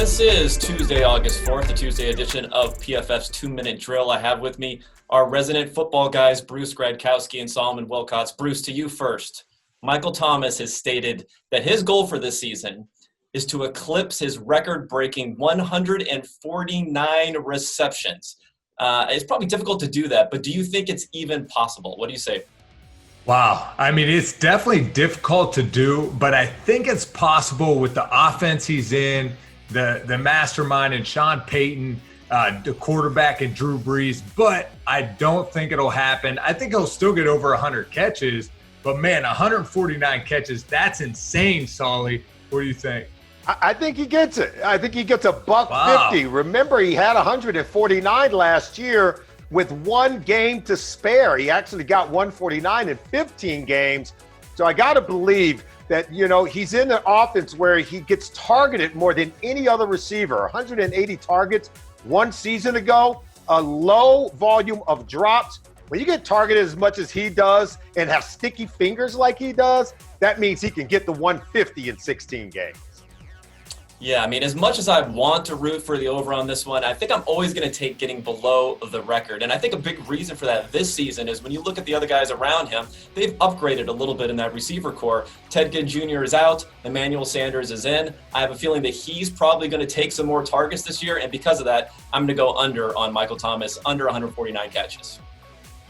This is Tuesday, August 4th, the Tuesday edition of PFF's 2-Minute Drill. I have with me our resident football guys, Bruce Gradkowki and Solomon Wilcots. Bruce, to you first. Michael Thomas has stated that his goal for this season is to eclipse his record-breaking 149 receptions. It's probably difficult to do that, but do you think it's even possible? What do you say? Wow. I mean, it's definitely difficult to do, but I think it's possible with the offense he's in, the mastermind in Sean Payton, the quarterback in Drew Brees, but I don't think it'll happen. I think he'll still get over 100 catches, but man, 149 catches, that's insane, Solly. What do you think? I think he gets it. I think he gets $150. Remember, he had 149 last year with one game to spare. He actually got 149 in 15 games. So I got to believe that, he's in an offense where he gets targeted more than any other receiver. 180 targets one season ago, a low volume of drops. When you get targeted as much as he does and have sticky fingers like he does, that means he can get the 150 in 16 games. Yeah, I mean, as much as I want to root for the over on this one, I think I'm always going to take getting below the record. And I think a big reason for that this season is when you look at the other guys around him, they've upgraded a little bit in that receiver core. Ted Ginn Jr. is out. Emmanuel Sanders is in. I have a feeling that he's probably going to take some more targets this year. And because of that, I'm going to go under on Michael Thomas, under 149 catches.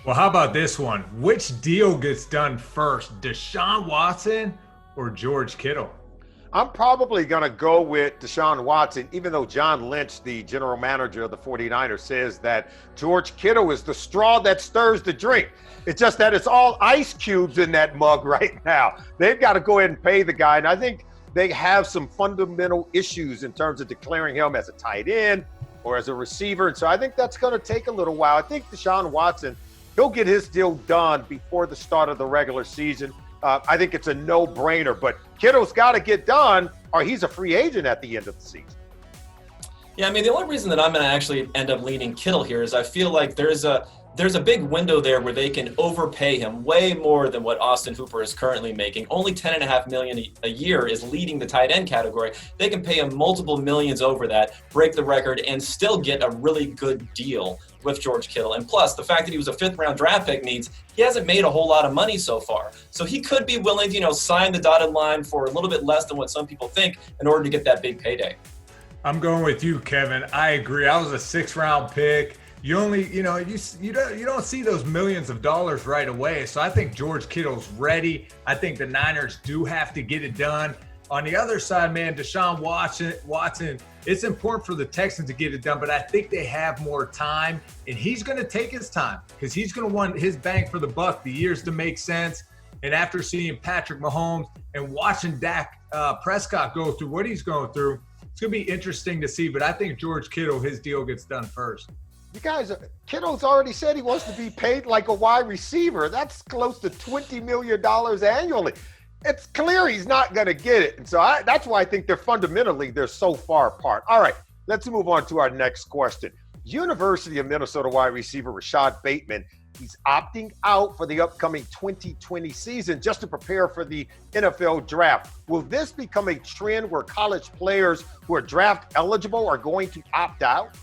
Well, how about this one? Which deal gets done first, Deshaun Watson or George Kittle? I'm probably going to go with Deshaun Watson, even though John Lynch, the general manager of the 49ers, says that George Kittle is the straw that stirs the drink. It's just that it's all ice cubes in that mug right now. They've got to go ahead and pay the guy. And I think they have some fundamental issues in terms of declaring him as a tight end or as a receiver. And so I think that's going to take a little while. I think Deshaun Watson, he'll get his deal done before the start of the regular season. I think it's a no-brainer, but Kittle's got to get done or he's a free agent at the end of the season. Yeah, I mean, the only reason that I'm going to actually end up leaning Kittle here is I feel like there's a big window there where they can overpay him way more than what Austin Hooper is currently making. Only $10.5 million a year is leading the tight end category. They can pay him multiple millions over that, break the record, and still get a really good deal with George Kittle. And plus, the fact that he was a fifth-round draft pick means he hasn't made a whole lot of money so far. So he could be willing to, sign the dotted line for a little bit less than what some people think in order to get that big payday. I'm going with you, Kevin. I agree. I was a 6th-round pick. You only, you don't see those millions of dollars right away. So I think George Kittle's ready. I think the Niners do have to get it done. On the other side, man, Deshaun Watson, it's important for the Texans to get it done, but I think they have more time, and he's going to take his time because he's going to want his bang for the buck, the years to make sense. And after seeing Patrick Mahomes and watching Dak Prescott go through what he's going through, it's going to be interesting to see. But I think George Kittle, his deal gets done first. You guys, Kittle's already said he wants to be paid like a wide receiver. That's close to $20 million annually. It's clear he's not going to get it. And so that's why I think they're so far apart. All right, let's move on to our next question. University of Minnesota wide receiver Rashod Bateman, he's opting out for the upcoming 2020 season just to prepare for the NFL draft. Will this become a trend where college players who are draft eligible are going to opt out?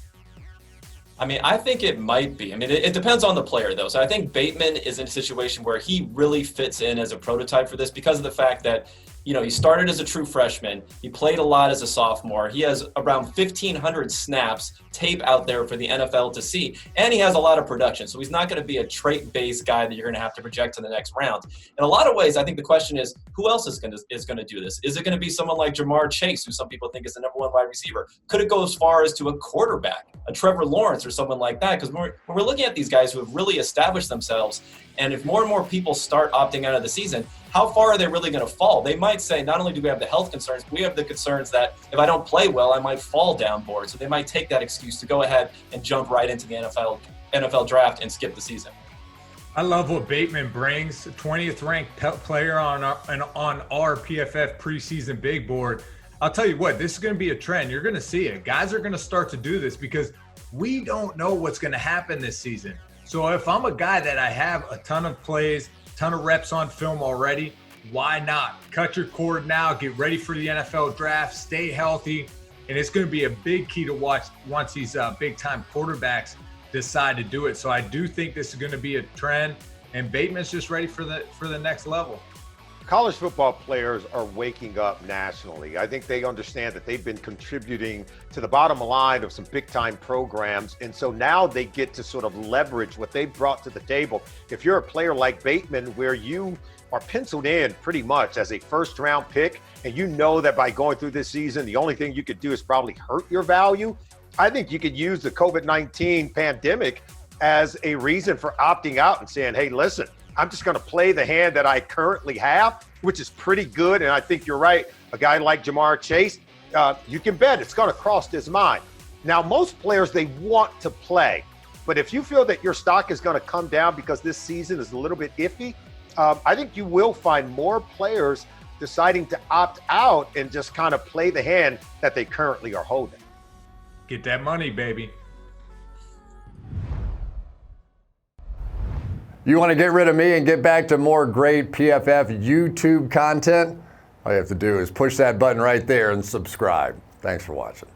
I mean, I think it might be. I mean, it depends on the player, though. So I think Bateman is in a situation where he really fits in as a prototype for this because of the fact that, he started as a true freshman. He played a lot as a sophomore. He has around 1,500 snaps tape out there for the NFL to see. And he has a lot of production. So he's not going to be a trait-based guy that you're going to have to project to the next round. In a lot of ways, I think the question is, who else is going to do this? Is it going to be someone like Jamar Chase, who some people think is the number one wide receiver? Could it go as far as to a quarterback, a Trevor Lawrence or someone like that? Because when we're looking at these guys who have really established themselves, and if more and more people start opting out of the season, how far are they really going to fall? They might say, not only do we have the health concerns, but we have the concerns that if I don't play well, I might fall down board. So they might take that excuse to go ahead and jump right into the NFL draft and skip the season. I love what Bateman brings. 20th ranked player on our PFF preseason big board. I'll tell you what, this is going to be a trend. You're going to see it. Guys are going to start to do this because we don't know what's going to happen this season. So if I'm a guy that I have a ton of plays, ton of reps on film already, why not? Cut your cord now, get ready for the NFL draft, stay healthy, And it's going to be a big key to watch once these big-time quarterbacks decide to do it. So I do think this is going to be a trend, and Bateman's just ready for the next level. College football players are waking up nationally. I think they understand that they've been contributing to the bottom line of some big-time programs, and so now they get to sort of leverage what they've brought to the table. If you're a player like Bateman, where you are penciled in pretty much as a first-round pick, and you know that by going through this season, the only thing you could do is probably hurt your value, I think you could use the COVID-19 pandemic as a reason for opting out and saying, hey, listen, I'm just going to play the hand that I currently have, which is pretty good. And I think you're right. A guy like Jamar Chase, you can bet it's going to cross his mind. Now, most players, they want to play. But if you feel that your stock is going to come down because this season is a little bit iffy, I think you will find more players deciding to opt out and just kind of play the hand that they currently are holding. Get that money, baby. You want to get rid of me and get back to more great PFF YouTube content? All you have to do is push that button right there and subscribe. Thanks for watching.